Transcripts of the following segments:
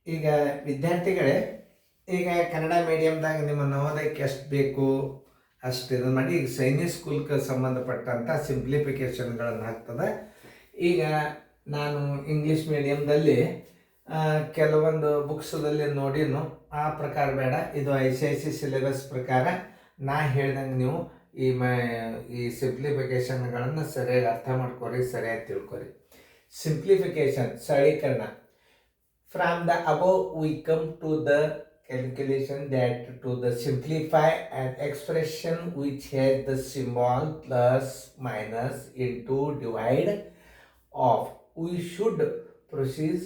ಈಗ ವಿದ್ಯಾರ್ಥಿಗಳೇ, ಈಗ ಕನ್ನಡ ಮೀಡಿಯಮ್ದಾಗ ನಿಮ್ಮ ನವೋದಯಕ್ಕೆ ಎಷ್ಟು ಬೇಕು ಅಷ್ಟು ಇದನ್ನು ಮಾಡಿ ಈಗ ಸೈನಿಕ್ ಸ್ಕೂಲ್ಗೆ ಸಂಬಂಧಪಟ್ಟಂಥ ಸಿಂಪ್ಲಿಫಿಕೇಷನ್ಗಳನ್ನು ಹಾಕ್ತದೆ. ಈಗ ನಾನು ಇಂಗ್ಲೀಷ್ ಮೀಡಿಯಮ್ದಲ್ಲಿ ಕೆಲವೊಂದು ಬುಕ್ಸದಲ್ಲಿ ನೋಡಿನು, ಆ ಪ್ರಕಾರ ಬೇಡ. ಇದು ICIC ಸಿಲೆಬಸ್ ಪ್ರಕಾರ ನಾ ಹೇಳ್ದಂಗೆ ನೀವು ಈ ಸಿಂಪ್ಲಿಫಿಕೇಷನ್ಗಳನ್ನು ಸರಿಯಾಗಿ ಅರ್ಥ ಮಾಡ್ಕೊರಿ, ಸರಿಯಾಗಿ ತಿಳ್ಕೊರಿ. ಸಿಂಪ್ಲಿಫಿಕೇಷನ್ ಸರಳೀಕರಣ. From the above we come to the calculation that to the simplify an expression which has the symbol plus minus into divide of, we should proceed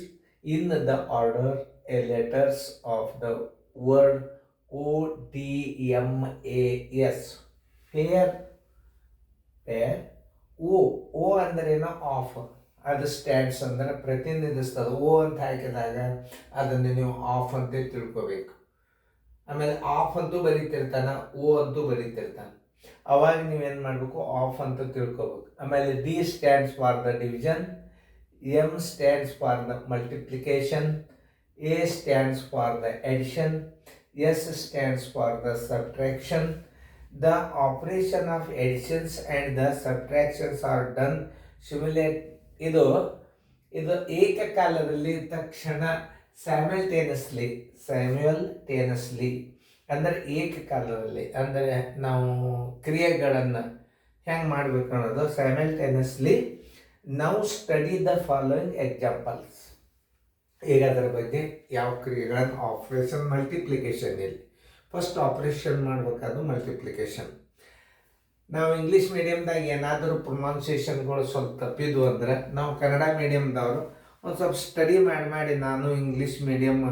in the order a letters of the word ODMAS. Here O ಅಂದ್ರೇನು of, ಅದು stands ಅಂದರೆ ಪ್ರತಿನಿಧಿಸ್ತದೆ. ಓ ಅಂತ ಹಾಕಿದಾಗ ಅದನ್ನು ನೀವು of ಅಂತ ತಿಳ್ಕೊಬೇಕು. ಆಮೇಲೆ ಆಫ್ ಅಂತೂ ಬರೀತಿರ್ತಾನೆ, ಓ ಅಂತೂ ಬರೀತಿರ್ತಾನೆ. ಅವಾಗ ನೀವೇನು ಮಾಡಬೇಕು, ಆಫ್ ಅಂತ ತಿಳ್ಕೊಬೇಕು. ಆಮೇಲೆ D stands for the division, M stands for the multiplication, A stands for the addition, S stands for the subtraction. The operation of additions and the subtractions are done simultaneously. ಇದು ಏಕಕಾಲದಲ್ಲಿ, ತಕ್ಷಣ, ಸ್ಯಾಮ್ಯುಯಲ್ಟೇನಿಯಸ್ಲಿ ಅಂದರೆ ಏಕಕಾಲದಲ್ಲಿ. ಅಂದರೆ ನಾವು ಕ್ರಿಯೆಗಳನ್ನು ಹೆಂಗೆ ಮಾಡಬೇಕು ಅನ್ನೋದು ಸ್ಯಾಮ್ಯುಯಲ್ಟೇನಿಯಸ್ಲಿ. ನಾವು ಸ್ಟಡಿ ದ ಫಾಲೋಯಿಂಗ್ ಎಕ್ಸಾಂಪಲ್ಸ್. ಈಗ ಅದರ ಬಗ್ಗೆ ಯಾವ ಕ್ರಿಯೆಗಳನ್ನು, ಆಪರೇಷನ್ ಮಲ್ಟಿಪ್ಲಿಕೇಶನ್. ಇಲ್ಲಿ ಫಸ್ಟ್ ಆಪರೇಷನ್ ಮಾಡಬೇಕಾದ್ರು ಮಲ್ಟಿಪ್ಲಿಕೇಶನ್. ನಾವು ಇಂಗ್ಲೀಷ್ ಮೀಡಿಯಮ್ದಾಗ ಏನಾದರೂ ಪ್ರೊನೌನ್ಸಿಯೇಷನ್ಗಳು ಸ್ವಲ್ಪ ತಪ್ಪಿದ್ವು ಅಂದ್ರೆ ನಾವು ಕನ್ನಡ ಮೀಡಿಯಮ್ದವರು ಒಂದು ಸ್ವಲ್ಪ ಸ್ಟಡಿ ಮಾಡಿ ನಾನು ಇಂಗ್ಲೀಷ್ ಮೀಡಿಯಮ್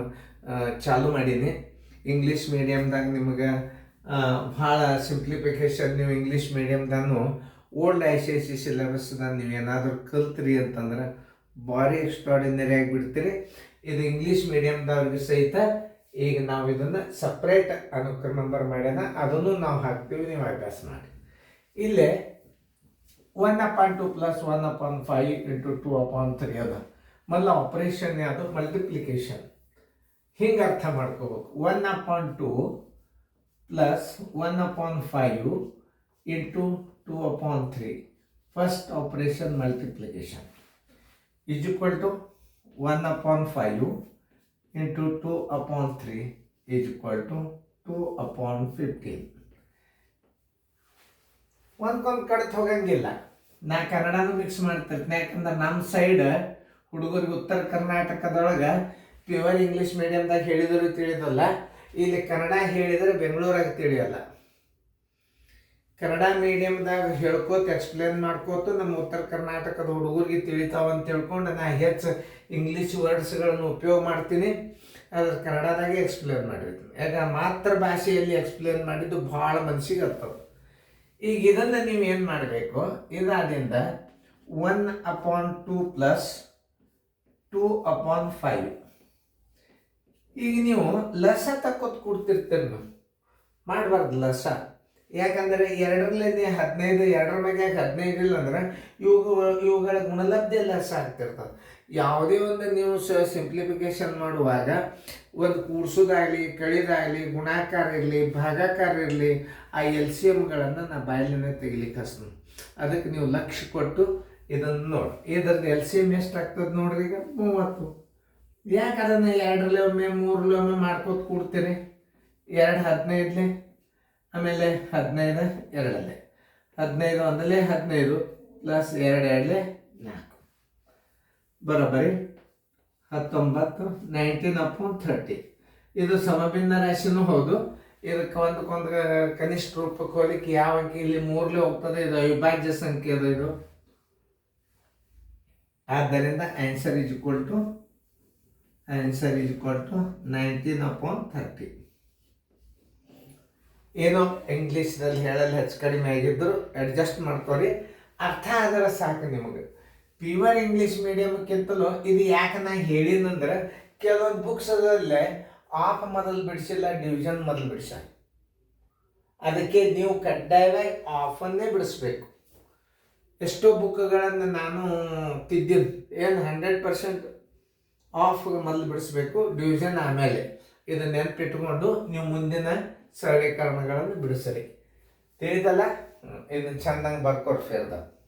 ಚಾಲು ಮಾಡೀನಿ. ಇಂಗ್ಲೀಷ್ ಮೀಡಿಯಮ್ದಾಗ ನಿಮಗೆ ಭಾಳ ಸಿಂಪ್ಲಿಫಿಕೇಷನ್ ನೀವು ಇಂಗ್ಲೀಷ್ ಮೀಡಿಯಮ್ದಾನು ಓಲ್ಡ್ ICIC ಸಿಲೆಬಸ್ದಾಗ ನೀವು ಏನಾದರೂ ಕಲ್ತ್ರಿ ಅಂತಂದ್ರೆ ಭಾರಿ ಎಕ್ಸ್ಟ್ರಾಡಿನರಿ ಆಗಿಬಿಡ್ತೀರಿ. ಇದು ಇಂಗ್ಲೀಷ್ ಮೀಡಿಯಮ್ದವ್ರಿಗೆ ಸಹಿತ ಈಗ ನಾವು ಇದನ್ನು ಸಪ್ರೇಟ್ ಅನುಕ್ರಮ ನಂಬರ್ ಮಾಡ್ಯಾನ, ಅದನ್ನು ನಾವು ಹಾಕ್ತೀವಿ, ನೀವು ಅಭ್ಯಾಸ ಮಾಡಿ. ಇಲ್ಲೇ 1/2 + 1/5 × 2/3 ಅದ. ಮೊದಲ ಆಪರೇಷನ್ ಯಾವುದು, ಮಲ್ಟಿಪ್ಲಿಕೇಶನ್. ಹಿಂಗೆ ಅರ್ಥ ಮಾಡ್ಕೋಬೇಕು. 1/2 + 1/5 × 2/3 first operation multiplication is equal to 1/5 × 2/3 is equal to 2/15. ಒಂದ್ಕೊಂದು ಕಡೆದು ಹೋಗಂಗಿಲ್ಲ. ನಾ ಕನ್ನಡನೂ ಮಿಕ್ಸ್ ಮಾಡ್ತಿರ್ತೀನಿ, ಯಾಕಂದ್ರೆ ನಮ್ಮ ಸೈಡ್ ಹುಡುಗರಿಗೆ ಉತ್ತರ ಕರ್ನಾಟಕದೊಳಗೆ ಪ್ಯೂರ್ ಇಂಗ್ಲೀಷ್ ಮೀಡಿಯಮ್ದಾಗ ಹೇಳಿದ್ರು ತಿಳಿಯೋದಲ್ಲ, ಇಲ್ಲಿ ಕನ್ನಡ ಹೇಳಿದರೆ ಬೆಂಗಳೂರಾಗ ತಿಳಿಯೋಲ್ಲ. ಕನ್ನಡ ಮೀಡಿಯಮ್ದಾಗ ಹೇಳ್ಕೋತ ಎಕ್ಸ್ಪ್ಲೇನ್ ಮಾಡ್ಕೋತ ನಮ್ಮ ಉತ್ತರ ಕರ್ನಾಟಕದ ಹುಡುಗರಿಗೆ ತಿಳಿತಾವಂತ ತಿಳ್ಕೊಂಡು ನಾ ಹೆಚ್ಚು ಇಂಗ್ಲೀಷ್ ವರ್ಡ್ಸ್ಗಳನ್ನು ಉಪಯೋಗ ಮಾಡ್ತೀನಿ. ಅದ್ರ ಕನ್ನಡದಾಗೆ ಎಕ್ಸ್ಪ್ಲೇನ್ ಮಾಡಿರ್ತೀನಿ. ಯಾಕೆ ಮಾತೃ ಭಾಷೆಯಲ್ಲಿ ಎಕ್ಸ್ಪ್ಲೇನ್ ಮಾಡಿದ್ದು ಭಾಳ ಮನಸ್ಸಿಗೆ ಹತ್ತವು. ಈಗ ಇದನ್ನು ನೀವು ಏನು ಮಾಡಬೇಕು, ಇದಾದಿಂದ 1/2 + 2/5. ಈಗ ನೀವು ಲಸ ತಕ್ಕೊತ್ ಕೊಡ್ತಿರ್ತೀರಿ, ನೀವು ಮಾಡಬಾರ್ದು ಲಸ. ಯಾಕಂದರೆ 2ರಲ್ಲಿ 15, 2ರ ಮ್ಯಾಗೆ 15 ಇಲ್ಲ ಅಂದ್ರೆ ಇವುಗಳ ಗುಣಲಬ್ಧ ಲಸ ಆಗ್ತಿರ್ತದೆ. ಯಾವುದೇ ಒಂದು ನೀವು ಸಿಂಪ್ಲಿಫಿಕೇಶನ್ ಮಾಡುವಾಗ ಒಂದು ಕೂಡ್ಸೋದಾಗಲಿ, ಕಳಿದಾಗಲಿ, ಗುಣಾಕಾರ ಇರಲಿ, ಭಾಗಾಕಾರ ಇರಲಿ, ಆ LCMಗಳನ್ನು ನಾ ಬಾಯಲ್ಲಿನೇ ತೆಗಿಲಿಕ್ಕೆ ಹಚ್ತೀನಿ. ಅದಕ್ಕೆ ನೀವು ಲಕ್ಷ್ಯ ಕೊಟ್ಟು ಇದನ್ನು ನೋಡಿ. ಇದ್ರದ್ದು LCM ಎಷ್ಟು ಆಗ್ತದೆ ನೋಡ್ರಿ, ಈಗ 30. ಯಾಕೆ ಅದನ್ನು 2ರಲ್ಲಿ ಒಮ್ಮೆ 3ರಲ್ಲಿ ಒಮ್ಮೆ ಮಾಡ್ಕೋತ ಕೂಡ್ತೀರಿ? 2 15, ಆಮೇಲೆ 15 2ರಲ್ಲಿ, 15 1ರಲ್ಲಿ 15 + 2 2ರಲ್ಲಿ 4 ಬರೋಬ್ಬರಿ 19, 19/30. ಇದು ಸಮಭಿನ್ನ ರಾಶಿನೂ ಹೌದು. ಇದಕ್ಕೆ ಒಂದಕ್ಕೊಂದು ಕನಿಷ್ಠ ರೂಪಕ್ಕೆ ಹೋಗ್ಲಿಕ್ಕೆ ಯಾವ ಅಂಕಿ ಇಲ್ಲಿ 3ರಲ್ಲಿ ಹೋಗ್ತದೆ, ಇದು ಅವಿಭಾಜ್ಯ ಸಂಖ್ಯೆ ಅದು ಇದು. ಆದ್ದರಿಂದ ಆನ್ಸರ್ ಈಸ್ ಈಕ್ವಲ್ ಟು 19/30. ಏನೋ ಇಂಗ್ಲೀಷ್ನಲ್ಲಿ ಹೇಳಲು ಹೆಚ್ಚು ಕಡಿಮೆ ಆಗಿದ್ದರು ಅಡ್ಜಸ್ಟ್ ಮಾಡ್ಕೊರಿ, ಅರ್ಥ ಆದರೆ ಸಾಕು ನಿಮಗೆ. ಪ್ಯೂರ್ ಇಂಗ್ಲೀಷ್ ಮೀಡಿಯಮ್ಗಿಂತಲೂ ಇದು ಯಾಕೆ ನಾ ಹೇಳಿನಂದ್ರೆ, ಕೆಲವೊಂದು ಬುಕ್ಸಲ್ಲೇ ಆಫ್ ಮೊದಲು ಬಿಡಿಸಿಲ್ಲ, ಡಿವಿಷನ್ ಮೊದಲು ಬಿಡಿಸ. ಅದಕ್ಕೆ ನೀವು ಕಡ್ಡಾಯವಾಗಿ ಆಫನ್ನೇ ಬಿಡಿಸ್ಬೇಕು. ಎಷ್ಟೋ ಬುಕ್ಗಳನ್ನು ನಾನು ತಿದ್ದೀನಿ, ಏನು 100% ಆಫ್ ಮೊದಲು ಬಿಡಿಸ್ಬೇಕು, ಡಿವಿಷನ್ ಆಮೇಲೆ. ಇದನ್ನ ನೆನಪಿಟ್ಕೊಂಡು ನೀವು ಮುಂದಿನ ಸರಳೀಕರಣಗಳನ್ನು ಬಿಡಿಸ್ರಿ. ತಿಳಿದಲ್ಲ? ಇದನ್ನು ಚೆಂದಂಗೆ ಬರ್ಕೊಡ್ರಿ ಫೇರ್ದ.